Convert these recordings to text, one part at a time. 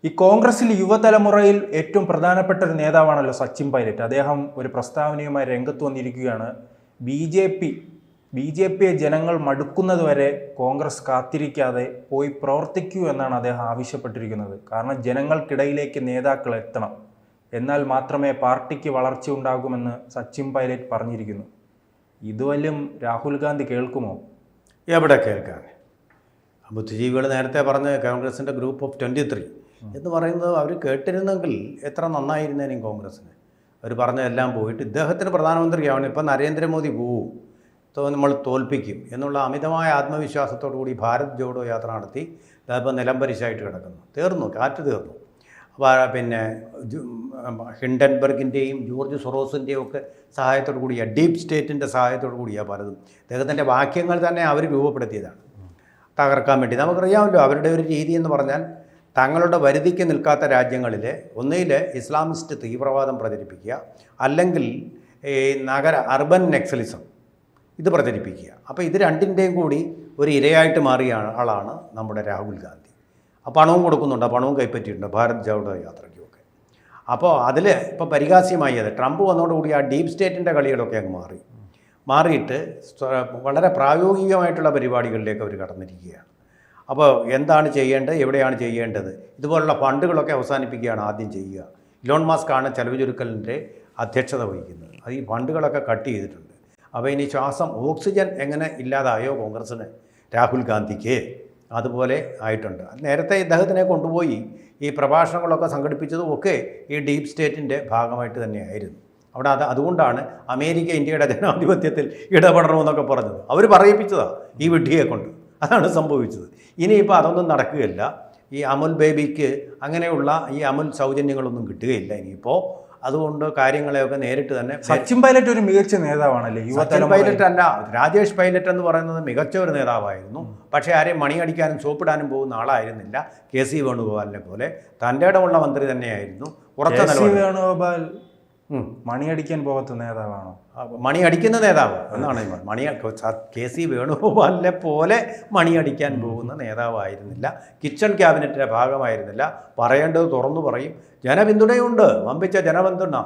ഈ കോൺഗ്രസിൽ യുവതലമുറയിൽ ഏറ്റവും പ്രധാനപ്പെട്ട ഒരു നേതാവാണല്ലോ സച്ചിൻ പൈലറ്റ്. അദ്ദേഹം ഒരു പ്രസ്താവനയുമായി രംഗത്ത് വന്നിരിക്കുകയാണ്. ബി ജെ പിയെ ജനങ്ങൾ മടുക്കുന്നതുവരെ കോൺഗ്രസ് കാത്തിരിക്കാതെ പോയി പ്രവർത്തിക്കൂ എന്നാണ് അദ്ദേഹം ആവശ്യപ്പെട്ടിരിക്കുന്നത്. കാരണം ജനങ്ങൾക്കിടയിലേക്ക് നേതാക്കൾ എത്തണം, എന്നാൽ മാത്രമേ പാർട്ടിക്ക് വളർച്ച ഉണ്ടാകുമെന്ന് സച്ചിൻ പൈലറ്റ് പറഞ്ഞിരിക്കുന്നു. ഇതുവല്ലും രാഹുൽ ഗാന്ധി കേൾക്കുമോ? എവിടെ കേൾക്കാൻ? ബുദ്ധിജീവികൾ നേരത്തെ പറഞ്ഞ കോൺഗ്രസിൻ്റെ ഗ്രൂപ്പ് ഓഫ് 23 എന്ന് പറയുന്നത് അവർ കേട്ടിരുന്നെങ്കിൽ എത്ര നന്നായിരുന്നേനും കോൺഗ്രസ്സിന്. അവർ പറഞ്ഞതെല്ലാം പോയിട്ട് ഇദ്ദേഹത്തിന് പ്രധാനമന്ത്രിയാവണം, ഇപ്പം നരേന്ദ്രമോദി പോവും, നമ്മൾ തോൽപ്പിക്കും എന്നുള്ള അമിതമായ ആത്മവിശ്വാസത്തോടു കൂടി ഭാരത് ജോഡോ യാത്ര നടത്തി ഇപ്പോൾ നിലംപരിശായിട്ട് കിടക്കുന്നു. കാറ്റ് തീർന്നു. പിന്നെ ഹിൻഡൻബർഗിൻ്റെയും ജോർജ് സൊറോസിൻ്റെയും ഒക്കെ സഹായത്തോടു കൂടിയാണ്, ഡീപ് സ്റ്റേറ്റിൻ്റെ സഹായത്തോടു കൂടിയാണ് പലതും. അദ്ദേഹത്തിൻ്റെ വാക്യങ്ങൾ തന്നെ അവർ രൂപപ്പെടുത്തിയതാണ് തകർക്കാൻ വേണ്ടി. നമുക്കറിയാമല്ലോ അവരുടെ ഒരു രീതി എന്ന് പറഞ്ഞാൽ തങ്ങളുടെ വരുതിക്ക് നിൽക്കാത്ത രാജ്യങ്ങളിൽ ഒന്നുകിൽ ഇസ്ലാമിസ്റ്റ് തീവ്രവാദം പ്രചരിപ്പിക്കുക, അല്ലെങ്കിൽ ഈ അർബൻ നെക്സലിസം ഇത് പ്രചരിപ്പിക്കുക. അപ്പോൾ ഇത് രണ്ടിൻ്റെയും കൂടി ഒരു ഇരയായിട്ട് മാറിയ ആളാണ് നമ്മുടെ രാഹുൽ ഗാന്ധി. ആ പണവും കൊടുക്കുന്നുണ്ട്, ആ പണവും കൈപ്പറ്റിയിട്ടുണ്ട് ഭാരത് ജോഡോ യാത്രയ്ക്കുമൊക്കെ. അപ്പോൾ അതിൽ ഇപ്പോൾ പരിഹാസ്യമായി അത് ട്രംപ് വന്നതോടുകൂടി ആ ഡീപ് സ്റ്റേറ്റിൻ്റെ കളികളൊക്കെ അങ്ങ് മാറിയിട്ട് വളരെ പ്രായോഗികമായിട്ടുള്ള പരിപാടികളിലേക്ക് അവർ കടന്നിരിക്കുകയാണ്. അപ്പോൾ എന്താണ് ചെയ്യേണ്ടത്, എവിടെയാണ് ചെയ്യേണ്ടത്, ഇതുപോലുള്ള ഫണ്ടുകളൊക്കെ അവസാനിപ്പിക്കുകയാണ് ആദ്യം ചെയ്യുക. ഇലോൺ മസ്ക് ആണ് ചെലവ് ചുരുക്കലിൻ്റെ അധ്യക്ഷത വഹിക്കുന്നത്. അത് ഈ ഫണ്ടുകളൊക്കെ കട്ട് ചെയ്തിട്ടുണ്ട്. അപ്പോൾ ഇനി ഓക്സിജൻ എങ്ങനെ ഇല്ലാതായോ കോൺഗ്രസ്സിന്, രാഹുൽ ഗാന്ധിക്ക് അതുപോലെ ആയിട്ടുണ്ട്. നേരത്തെ ഇദ്ദേഹത്തിനെ കൊണ്ടുപോയി ഈ പ്രഭാഷണങ്ങളൊക്കെ സംഘടിപ്പിച്ചതും ഒക്കെ ഈ ഡീപ് സ്റ്റേറ്റിൻ്റെ ഭാഗമായിട്ട് തന്നെയായിരുന്നു. അവിടെ അതുകൊണ്ടാണ് അമേരിക്ക ഇന്ത്യയുടെ ജനാധിപത്യത്തിൽ ഇടപെടണമെന്നൊക്കെ പറഞ്ഞത്. അവർ പറയിപ്പിച്ചതാണ് ഈ വിഡ്ഢിയെ കൊണ്ട്. അതാണ് സംഭവിച്ചത്. ഇനിയിപ്പോൾ അതൊന്നും നടക്കുകയില്ല. ഈ അമുൽ ബേബിക്ക് അങ്ങനെയുള്ള ഈ അമുൽ സൗജന്യങ്ങളൊന്നും കിട്ടുകയില്ല ഇനിയിപ്പോൾ. അതുകൊണ്ട് കാര്യങ്ങളെയൊക്കെ നേരിട്ട് തന്നെ. സച്ചിൻ പൈലറ്റ് ഒരു മികച്ച നേതാവാണല്ലേ? സച്ചിൻ പൈലറ്റ് അല്ല, രാജേഷ് പൈലറ്റ് എന്ന് പറയുന്നത് മികച്ച ഒരു നേതാവായിരുന്നു. പക്ഷേ ആരെയും മണിയടിക്കാനും സോപ്പിടാനും പോകുന്ന ആളായിരുന്നില്ല. KC വേണുഗോപാലിനെ പോലെ തൻ്റെ ഇടമുള്ള മന്ത്രി തന്നെയായിരുന്നു. ഉറച്ച വേണുഗോപാൽ മണിയടിക്കാൻ പോകാത്ത നേതാവാണോ? മണിയടിക്കുന്ന നേതാവ് എന്നാണ്. KC വേണുഗോപാലിനെ പോലെ മണിയടിക്കാൻ പോകുന്ന നേതാവായിരുന്നില്ല. കിച്ചൺ ക്യാബിനറ്റിൻ്റെ ഭാഗമായിരുന്നില്ല. പറയേണ്ടത് തുറന്നു പറയും. ജനപിന്തുണയുണ്ട്, വമ്പിച്ച ജനപിന്തുണ.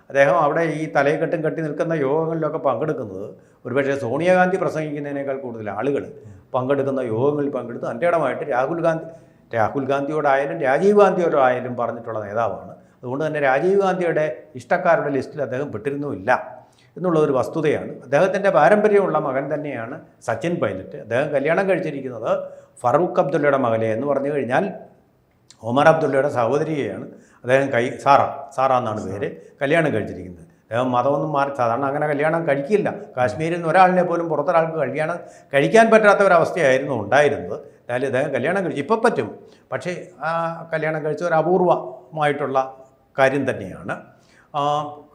അദ്ദേഹം അവിടെ ഈ തലയെക്കെട്ടും കെട്ടി നിൽക്കുന്ന യോഗങ്ങളിലൊക്കെ പങ്കെടുക്കുന്നത് ഒരുപക്ഷെ സോണിയാഗാന്ധി പ്രസംഗിക്കുന്നതിനേക്കാൾ കൂടുതൽ ആളുകൾ പങ്കെടുക്കുന്ന യോഗങ്ങളിൽ പങ്കെടുത്ത് തൻ്റെ ഇടമായിട്ട് രാഹുൽ ഗാന്ധിയോടായാലും രാജീവ് ഗാന്ധിയോടായാലും പറഞ്ഞിട്ടുള്ള നേതാവാണ്. അതുകൊണ്ട് തന്നെ രാജീവ് ഗാന്ധിയുടെ ഇഷ്ടക്കാരുടെ ലിസ്റ്റിൽ അദ്ദേഹം പെട്ടിരുന്നുമില്ല എന്നുള്ളതൊരു വസ്തുതയാണ്. അദ്ദേഹത്തിൻ്റെ പാരമ്പര്യമുള്ള മകൻ തന്നെയാണ് സച്ചിൻ പൈലറ്റ്. അദ്ദേഹം കല്യാണം കഴിച്ചിരിക്കുന്നത് ഫറൂഖ് അബ്ദുള്ളയുടെ മകളെ എന്ന് പറഞ്ഞു കഴിഞ്ഞാൽ ഒമർ അബ്ദുള്ളയുടെ സഹോദരിയെയാണ്. അദ്ദേഹം സാറ എന്നാണ് പേര്, കല്യാണം കഴിച്ചിരിക്കുന്നത്. അദ്ദേഹം മതമൊന്നും മാറി സാധാരണ അങ്ങനെ കല്യാണം കഴിക്കില്ല. കാശ്മീരിൽ നിന്ന് ഒരാളിനെ പോലും പുറത്തൊരാൾക്ക് കല്യാണം കഴിക്കാൻ പറ്റാത്ത ഒരവസ്ഥയായിരുന്നു ഉണ്ടായിരുന്നത്. അതായത് അദ്ദേഹം കല്യാണം കഴിച്ചു. ഇപ്പം പറ്റും, പക്ഷേ ആ കല്യാണം കഴിച്ച ഒരു അപൂർവമായിട്ടുള്ള കാര്യം തന്നെയാണ്.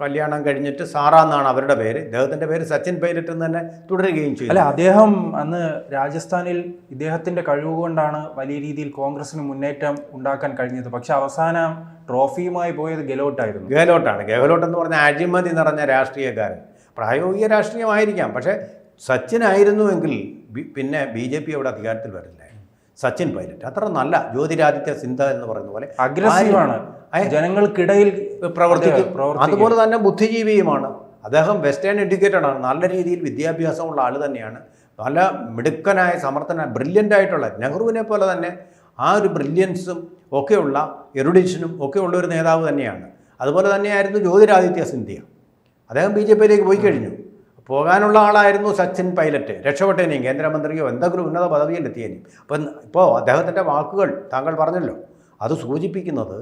കല്യാണം കഴിഞ്ഞിട്ട് സാറ എന്നാണ് അവരുടെ പേര്. ഇദ്ദേഹത്തിൻ്റെ പേര് സച്ചിൻ പൈലറ്റ് എന്ന് തന്നെ തുടരുകയും ചെയ്തു. അല്ല, അദ്ദേഹം അന്ന് രാജസ്ഥാനിൽ ഇദ്ദേഹത്തിൻ്റെ കഴിവ് കൊണ്ടാണ് വലിയ രീതിയിൽ കോൺഗ്രസിന് മുന്നേറ്റം ഉണ്ടാക്കാൻ കഴിഞ്ഞത്. പക്ഷെ അവസാനം ട്രോഫിയുമായി പോയത് ഗെഹ്ലോട്ടാണ്. ഗെഹ്ലോട്ട് എന്ന് പറഞ്ഞാൽ അഴിമതി നിറഞ്ഞ രാഷ്ട്രീയക്കാരൻ. പ്രായോഗിക രാഷ്ട്രീയമായിരിക്കാം, പക്ഷേ സച്ചിനായിരുന്നുവെങ്കിൽ പിന്നെ BJP അവിടെ അധികാരത്തിൽ വരില്ല. സച്ചിൻ പൈലറ്റ് അത്ര നല്ല ജ്യോതിരാദിത്യ സിന്ധ്യ എന്ന് പറയുന്ന പോലെ അഗ്രസീവാണ്, ജനങ്ങൾക്കിടയിൽ പ്രവർത്തിക്കും. അതുപോലെ തന്നെ ബുദ്ധിജീവിയുമാണ്. അദ്ദേഹം വെസ്റ്റേൺ എഡ്യൂക്കേറ്റഡ് ആണ്, നല്ല രീതിയിൽ വിദ്യാഭ്യാസമുള്ള ആൾ തന്നെയാണ്. നല്ല മിടുക്കനായ സമർത്ഥനായ ബ്രില്യൻ്റ് ആയിട്ടുള്ള നെഹ്റുവിനെ പോലെ തന്നെ ആ ഒരു ബ്രില്യൻസും ഒക്കെയുള്ള എറുഡിഷനും ഒക്കെ ഉള്ള ഒരു നേതാവ് തന്നെയാണ്. അതുപോലെ തന്നെയായിരുന്നു ജ്യോതിരാദിത്യ സിന്ധ്യ. അദ്ദേഹം BJPയിലേക്ക് പോയി കഴിഞ്ഞു. പോകാനുള്ള ആളായിരുന്നു സച്ചിൻ പൈലറ്റ്. രക്ഷപ്പെട്ടേനെയും കേന്ദ്രമന്ത്രിയോ എന്തെങ്കിലും ഉന്നത പദവിയിലെത്തിയേനെയും. അപ്പം ഇപ്പോൾ അദ്ദേഹത്തിൻ്റെ വാക്കുകൾ താങ്കൾ പറഞ്ഞല്ലോ, അത് സൂചിപ്പിക്കുന്നത്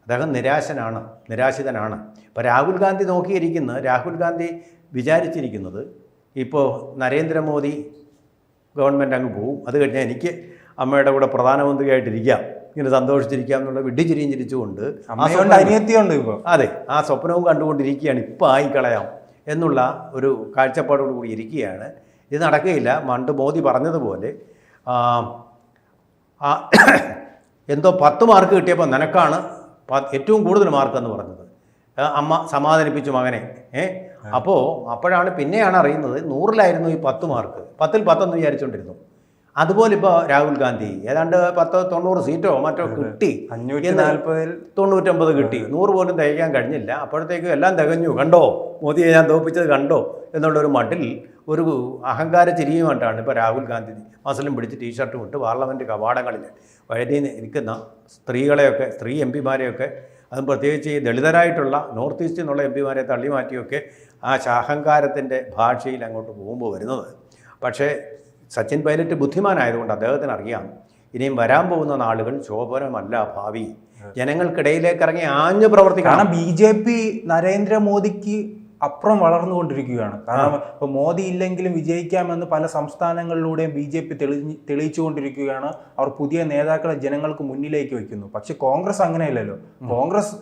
അദ്ദേഹം നിരാശിതനാണ്. ഇപ്പോൾ രാഹുൽ ഗാന്ധി വിചാരിച്ചിരിക്കുന്നത് ഇപ്പോൾ നരേന്ദ്രമോദി ഗവൺമെൻറ് അങ്ങ് പോവും, അത് കഴിഞ്ഞാൽ എനിക്ക് അമ്മയുടെ കൂടെ പ്രധാനമന്ത്രിയായിട്ടിരിക്കാം, ഇങ്ങനെ സന്തോഷിച്ചിരിക്കാം എന്നുള്ള വിഡ്ഢിച്ചിരിയും ചിരിച്ചുകൊണ്ട് അനിയത്തിയുണ്ട് ഇപ്പോൾ. അതെ, ആ സ്വപ്നവും കണ്ടുകൊണ്ടിരിക്കുകയാണ്. ഇപ്പോൾ ആയിക്കളയാം എന്നുള്ള ഒരു കാഴ്ചപ്പാടോടുകൂടി ഇരിക്കുകയാണ്. ഇത് നടക്കുകയില്ല. പണ്ട് മോദി പറഞ്ഞതുപോലെ എന്തോ 10 മാർക്ക് കിട്ടിയപ്പോൾ നിനക്കാണ് ഏറ്റവും കൂടുതൽ മാർക്കെന്ന് പറഞ്ഞത്. അമ്മ സമാധാനിപ്പിച്ചു മകനെ. അപ്പോഴാണ് പിന്നെയാണ് അറിയുന്നത് 100-ലായിരുന്നു ഈ 10 മാർക്ക്. 10-ൽ 10 എന്ന് വിചാരിച്ചുകൊണ്ടിരുന്നു. അതുപോലെ ഇപ്പോൾ രാഹുൽ ഗാന്ധി ഏതാണ്ട് 10-90 സീറ്റോ മറ്റോ കിട്ടി, 540-ൽ 99 കിട്ടി, 100 പോലും തികയ്ക്കാൻ കഴിഞ്ഞില്ല. അപ്പോഴത്തേക്കും എല്ലാം തികഞ്ഞു, കണ്ടോ മോദിയെ ഞാൻ തോൽപ്പിച്ചത് കണ്ടോ എന്നുള്ളൊരു മട്ടിൽ ഒരു അഹങ്കാര ചിരിയുമായിട്ടാണ് ഇപ്പോൾ രാഹുൽ ഗാന്ധി മസലും പിടിച്ച് ടീഷർട്ടും ഇട്ട് പാർലമെൻറ്റ് കവാടങ്ങളിൽ വഴി നിൽക്കുന്ന സ്ത്രീ എം പിമാരെയൊക്കെ, അതും പ്രത്യേകിച്ച് ഈ ദളിതരായിട്ടുള്ള നോർത്ത് ഈസ്റ്റിൽ നിന്നുള്ള എം പിമാരെ തള്ളി മാറ്റിയൊക്കെ ആ അഹങ്കാരത്തിൻ്റെ ഭാഷയിൽ അങ്ങോട്ട് പോകുമ്പോൾ വരുന്നത്. പക്ഷേ സച്ചിൻ പൈലറ്റ് ബുദ്ധിമാനായതുകൊണ്ട് അദ്ദേഹത്തിന് അറിയാം ഇനിയും വരാൻ പോകുന്ന നാളുകൾ ശോഭനമല്ല ഭാവി. ജനങ്ങൾക്കിടയിലേക്ക് ഇറങ്ങി ആഞ്ഞു പ്രവർത്തിക്കണം. കാരണം BJP നരേന്ദ്രമോദിക്ക് അപ്പുറം വളർന്നുകൊണ്ടിരിക്കുകയാണ്. കാരണം ഇപ്പോൾ മോദി ഇല്ലെങ്കിലും വിജയിക്കാമെന്ന് പല സംസ്ഥാനങ്ങളിലൂടെയും BJP തെളിയിച്ചുകൊണ്ടിരിക്കുകയാണ്. അവർ പുതിയ നേതാക്കളെ ജനങ്ങൾക്ക് മുന്നിലേക്ക് വയ്ക്കുന്നു. പക്ഷെ കോൺഗ്രസ് അങ്ങനെയല്ലല്ലോ. കോൺഗ്രസ്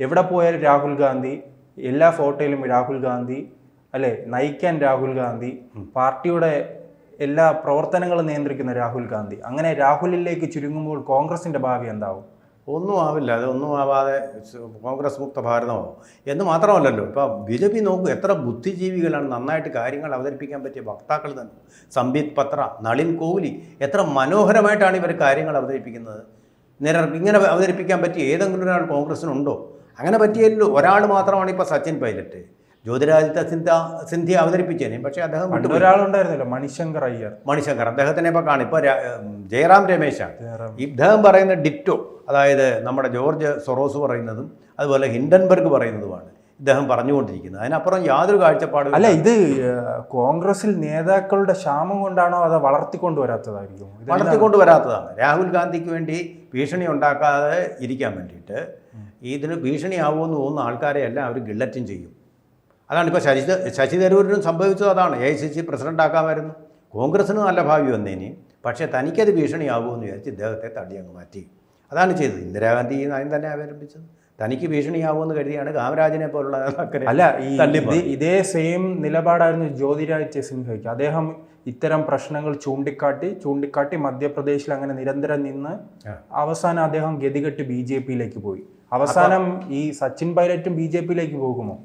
എവിടെ പോയാലും രാഹുൽ ഗാന്ധി, എല്ലാ ഫോട്ടോയിലും രാഹുൽ ഗാന്ധി, അല്ലെ, നയിക്കാൻ രാഹുൽ ഗാന്ധി, പാർട്ടിയുടെ എല്ലാ പ്രവർത്തനങ്ങളും നിയന്ത്രിക്കുന്ന രാഹുൽ ഗാന്ധി. അങ്ങനെ രാഹുലിലേക്ക് ചുരുങ്ങുമ്പോൾ കോൺഗ്രസിന്റെ ഭാവി എന്താവും? ഒന്നും ആവില്ല. അതൊന്നും ആവാതെ കോൺഗ്രസ് മുക്ത ഭാരതമാവും എന്ന് മാത്രമല്ലല്ലോ. ഇപ്പോൾ BJP നോക്കൂ, എത്ര ബുദ്ധിജീവികളാണ്, നന്നായിട്ട് കാര്യങ്ങൾ അവതരിപ്പിക്കാൻ പറ്റിയ വക്താക്കൾ തന്നെ. സംബിത് പത്ര, നളിൻ കോഹ്ലി, എത്ര മനോഹരമായിട്ടാണ് ഇവർ കാര്യങ്ങൾ അവതരിപ്പിക്കുന്നത്. ഇങ്ങനെ അവതരിപ്പിക്കാൻ പറ്റിയ ഏതെങ്കിലും ഒരാൾ കോൺഗ്രസിനുണ്ടോ? അങ്ങനെ പറ്റിയല്ലോ ഒരാൾ മാത്രമാണ് ഇപ്പോൾ സച്ചിൻ പൈലറ്റ്. ജ്യോതിരാദിത്യ സിന്ധ്യ അവതരിപ്പിച്ചേനെ, പക്ഷേ അദ്ദേഹം ഒരാളുണ്ടായിരുന്നല്ലോ, മണിശങ്കർ അയ്യർ. അദ്ദേഹത്തിനെ ഇപ്പോൾ കാണും. ഇപ്പോൾ ജയറാം രമേശാണ് ഇദ്ദേഹം പറയുന്ന ഡിറ്റോ. അതായത് നമ്മുടെ ജോർജ് സൊറോസ് പറയുന്നതും അതുപോലെ ഹിൻഡൻബർഗ് പറയുന്നതുമാണ് ഇദ്ദേഹം പറഞ്ഞുകൊണ്ടിരിക്കുന്നത്. അതിനപ്പുറം യാതൊരു കാഴ്ചപ്പാടും അല്ല. ഇത് കോൺഗ്രസിൽ നേതാക്കളുടെ ക്ഷാമം കൊണ്ടാണോ അതോ വളർത്തിക്കൊണ്ടുവരാത്തതായിരിക്കും? വളർത്തിക്കൊണ്ടുവരാത്തതാണ്. രാഹുൽ ഗാന്ധിക്ക് വേണ്ടി ഭീഷണി ഉണ്ടാക്കാതെ ഇരിക്കാൻ വേണ്ടിയിട്ട് ഇതിന് ഭീഷണിയാവുമെന്ന് തോന്നുന്ന ആൾക്കാരെ എല്ലാം അവർ ഗില്ലറ്റും ചെയ്യും. അതാണ് ഇപ്പോൾ ശശി തരൂരിനും സംഭവിച്ചത്. അതാണ് AICC പ്രസിഡൻ്റാക്കാമായിരുന്നു. കോൺഗ്രസ്സിന് നല്ല ഭാവി വന്നേനി, പക്ഷേ തനിക്കത് ഭീഷണിയാവുമെന്ന് വിചാരിച്ച് ഇദ്ദേഹത്തെ തള്ളി അങ്ങ് മാറ്റി. അതാണ് ചെയ്തത്. ഇന്ദിരാഗാന്ധി ഈ നയം തന്നെ അവലംബിച്ചത്. തനിക്ക് ഭീഷണിയാവുമെന്ന് കരുതിയാണ് കാമരാജിനെ പോലുള്ള നേതാക്കളെ. അല്ല, ഇതേ സെയിം നിലപാടായിരുന്നു ജ്യോതിരാദിത്യ സിൻഹയ്ക്ക്. അദ്ദേഹം ഇത്തരം പ്രശ്നങ്ങൾ ചൂണ്ടിക്കാട്ടി മധ്യപ്രദേശിൽ അങ്ങനെ നിരന്തരം നിന്ന് അവസാനം അദ്ദേഹം ഗതികെട്ട് BJP-യിലേക്ക് പോയി. അവസാനം ഈ സച്ചിൻ പൈലറ്റും BJP-യിലേക്ക് പോകുമോ?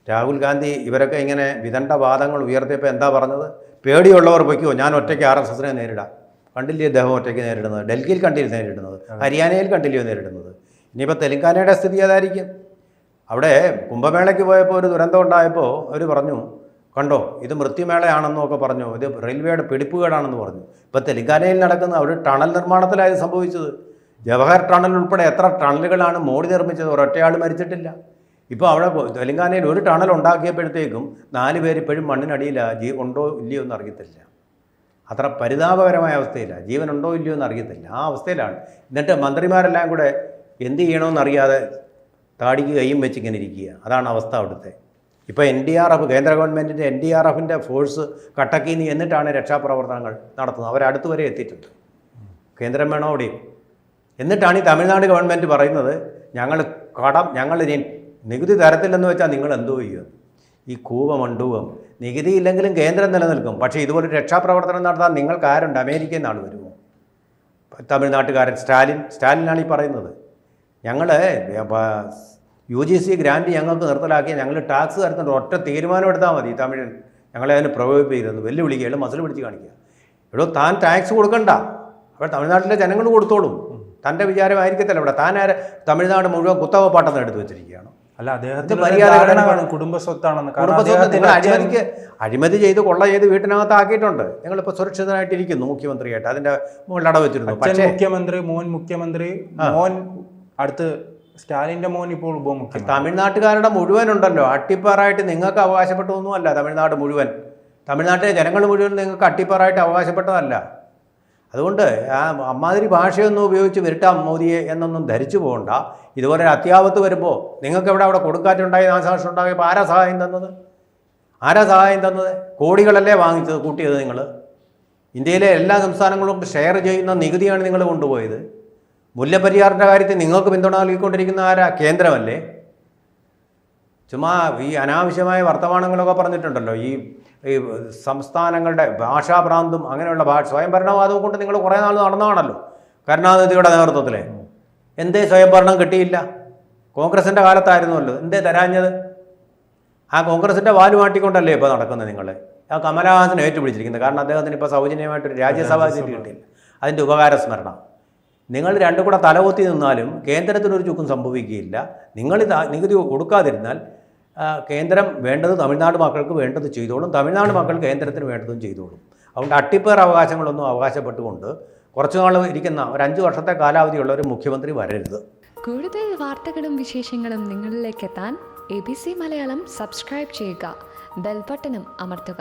രാഹുൽ ഗാന്ധി ഇവരൊക്കെ ഇങ്ങനെ വിദണ്ഡ വാദങ്ങൾ ഉയർത്തിയപ്പോൾ എന്താ പറഞ്ഞത്? പേടിയുള്ളവർ പൊയ്ക്കോ, ഞാൻ ഒറ്റയ്ക്ക് RSSനെ നേരിടാം. കണ്ടില്ലേ അദ്ദേഹം ഒറ്റയ്ക്ക് നേരിടുന്നത്? ഡൽഹിയിൽ കണ്ടില്ല നേരിടുന്നത്, ഹരിയാനയിൽ കണ്ടില്ലയോ നേരിടുന്നത്? ഇനിയിപ്പോൾ തെലങ്കാനയുടെ സ്ഥിതി അതായിരിക്കും. അവിടെ കുംഭമേളയ്ക്ക് പോയപ്പോൾ ഒരു ദുരന്തം ഉണ്ടായപ്പോൾ അവർ പറഞ്ഞു, കണ്ടോ ഇത് മൃത്യുമേളയാണെന്നൊക്കെ പറഞ്ഞു, ഇത് റെയിൽവേയുടെ പിടിപ്പുകേടാണെന്ന് പറഞ്ഞു. ഇപ്പോൾ തെലങ്കാനയിൽ നടക്കുന്ന അവിടെ ടണൽ നിർമ്മാണത്തിലായത് സംഭവിച്ചത്. ജവഹർ ടണൽ ഉൾപ്പെടെ എത്ര ടണലുകളാണ് മോഡി നിർമ്മിച്ചത്? ഒരൊറ്റയാൾ മരിച്ചിട്ടില്ല. ഇപ്പോൾ അവിടെ തെലങ്കാനയിൽ ഒരു ടണൽ ഉണ്ടാക്കിയപ്പോഴത്തേക്കും 4 പേര് ഇപ്പോഴും മണ്ണിനടിയിലാണ്. ഉണ്ടോ ഇല്ലയോ എന്ന് അറിയത്തില്ല. അത്ര പരിതാപകരമായ അവസ്ഥയിലാണ്. ജീവനുണ്ടോ ഇല്ലയോ എന്ന് അറിയത്തില്ല. ആ അവസ്ഥയിലാണ്. എന്നിട്ട് മന്ത്രിമാരെല്ലാം കൂടെ എന്ത് ചെയ്യണമെന്നറിയാതെ താടിക്ക് കൈയും വെച്ചിങ്ങനെ ഇരിക്കുക. അതാണ് അവസ്ഥ അവിടുത്തെ. ഇപ്പോൾ NDRF, കേന്ദ്ര ഗവൺമെൻറ്റിൻ്റെ NDRFിൻ്റെ ഫോഴ്സ് കട്ടക്കിന്ന് എന്നിട്ടാണ് രക്ഷാപ്രവർത്തനങ്ങൾ നടത്തുന്നത്. അവരടുത്ത് വരെ എത്തിയിട്ടുണ്ട്. കേന്ദ്രം വേണോ അവിടെയും. എന്നിട്ടാണ് ഈ തമിഴ്നാട് ഗവൺമെൻറ് പറയുന്നത്, ഞങ്ങൾ നികുതി തരത്തില്ലെന്ന് വെച്ചാൽ നിങ്ങൾ എന്തോ ചെയ്യും? ഈ കൂപമണ്ടൂപം. നികുതി ഇല്ലെങ്കിലും കേന്ദ്രം നിലനിൽക്കും. പക്ഷേ ഇതുപോലെ രക്ഷാപ്രവർത്തനം നടത്താൻ നിങ്ങൾക്ക് ആരുണ്ട്? അമേരിക്കയിൽ നിന്നാണ് വരുമോ? തമിഴ്നാട്ടുകാരൻ സ്റ്റാലിനാണ് ഈ പറയുന്നത്. ഞങ്ങൾ UGC ഗ്രാൻഡ് ഞങ്ങൾക്ക് നിർത്തലാക്കി, ഞങ്ങൾ ടാക്സ് തരുന്നുണ്ട്, ഒറ്റ തീരുമാനം എടുത്താൽ മതി. തമിഴൻ ഞങ്ങളെ അതിന് പ്രകോപിപ്പിക്കുന്നു, വെല്ലുവിളിക്കുകയാണ്, മസിൽ പിടിച്ച് കാണിക്കുക. എടോ, താൻ ടാക്സ് കൊടുക്കണ്ട, അപ്പോൾ തമിഴ്നാട്ടിലെ ജനങ്ങൾ കൊടുത്തോളും. തൻ്റെ വിചാരമായിരിക്കത്തില്ല ഇവിടെ. തമിഴ്നാട് മുഴുവൻ കുത്തവപ്പാട്ടെന്ന് എടുത്തു വെച്ചിരിക്കുകയാണ്. അല്ല, അദ്ദേഹത്തിന് കുടുംബ സ്വത്താണെന്ന്. അഴിമതി ചെയ്ത് കൊള്ള ചെയ്ത് വീട്ടിനകത്ത് ആക്കിയിട്ടുണ്ട്. ഞങ്ങളിപ്പോൾ സുരക്ഷിതനായിട്ടിരിക്കുന്നു മുഖ്യമന്ത്രിയായിട്ട്. അതിൻ്റെ മുകളിൽ അടവെച്ചിരുന്നു. പക്ഷേ മുഖ്യമന്ത്രി മോൻ അടുത്ത് സ്റ്റാലിൻ്റെ മോൻ ഇപ്പോൾ ഉപമുഖ്യമന്ത്രി. തമിഴ്നാട്ടുകാരുടെ മുഴുവൻ ഉണ്ടല്ലോ അട്ടിപ്പാറായിട്ട് നിങ്ങൾക്ക് അവകാശപ്പെട്ടതൊന്നുമല്ല. തമിഴ്നാട് മുഴുവൻ, തമിഴ്നാട്ടിലെ ജനങ്ങൾ മുഴുവൻ നിങ്ങൾക്ക് അട്ടിപ്പാറായിട്ട് അവകാശപ്പെട്ടതല്ല. അതുകൊണ്ട് അമ്മാതിരി ഭാഷയൊന്നും ഉപയോഗിച്ച് വിരട്ടാം മോദിയെ എന്നൊന്നും ധരിച്ചു പോകണ്ട. ഇതുപോലെ ഒരു അത്യാപത്ത് വരുമ്പോൾ നിങ്ങൾക്ക് അവിടെ കൊടുക്കാറ്റുണ്ടായി, നാശനഷ്ടം ഉണ്ടായപ്പോൾ ആരാ സഹായം തന്നത്? കോടികളല്ലേ വാങ്ങിച്ചത്, കൂട്ടിയത് നിങ്ങൾ. ഇന്ത്യയിലെ എല്ലാ സംസ്ഥാനങ്ങളും ഷെയർ ചെയ്യുന്ന നികുതിയാണ് നിങ്ങൾ കൊണ്ടുപോയത്. മുല്ലപ്പെരിയാറിൻ്റെ കാര്യത്തിൽ നിങ്ങൾക്ക് പിന്തുണ നൽകിക്കൊണ്ടിരിക്കുന്ന ആരാ? കേന്ദ്രമല്ലേ. ചുമ്മാ ഈ അനാവശ്യമായ വർത്തമാനങ്ങളൊക്കെ പറഞ്ഞിട്ടുണ്ടല്ലോ. ഈ സംസ്ഥാനങ്ങളുടെ ഭാഷാഭ്രാന്തും അങ്ങനെയുള്ള സ്വയംഭരണവാദവും കൊണ്ട് നിങ്ങൾ കുറേ നാൾ നടന്നതാണല്ലോ കരുണാനിധിയുടെ നേതൃത്വത്തിൽ. എന്തേ സ്വയംഭരണം കിട്ടിയില്ല? കോൺഗ്രസിൻ്റെ കാലത്തായിരുന്നല്ലോ. എന്തേ തരാഞ്ഞത്? ആ കോൺഗ്രസിൻ്റെ വാല് മാട്ടിക്കൊണ്ടല്ലേ ഇപ്പോൾ നടക്കുന്നത് നിങ്ങൾ. ആ കമലഹാസൻ ഏറ്റുപിടിച്ചിരിക്കുന്നത്. കാരണം അദ്ദേഹത്തിന് ഇപ്പോൾ സൗജന്യമായിട്ടൊരു രാജ്യസഭാ സീറ്റ് കിട്ടിയില്ല. അതിൻ്റെ ഉപകാരസ്മരണം. നിങ്ങൾ രണ്ടും കൂടെ തലകൊത്തി നിന്നാലും കേന്ദ്രത്തിനൊരു ചുക്കും സംഭവിക്കുകയില്ല. നിങ്ങളിത് നികുതി കൊടുക്കാതിരുന്നാൽ കേന്ദ്രം വേണ്ടത് തമിഴ്നാട് മക്കൾക്ക് വേണ്ടത് ചെയ്തോളും, തമിഴ്നാട് മക്കൾ കേന്ദ്രത്തിന് വേണ്ടതും ചെയ്തോളും. അതുകൊണ്ട് അട്ടിപ്പേർ അവകാശങ്ങളൊന്നും അവകാശപ്പെട്ടുകൊണ്ട് കുറച്ചു നാൾ ഇരിക്കുന്ന ഒരു 5 വർഷത്തെ കാലാവധിയുള്ള ഒരു മുഖ്യമന്ത്രി വരരുത്. കൂടുതൽ വാർത്തകളും വിശേഷങ്ങളും നിങ്ങളിലേക്ക് എത്താൻ ABC മലയാളം സബ്സ്ക്രൈബ് ചെയ്യുക, ബെൽ ബട്ടണും അമർത്തുക.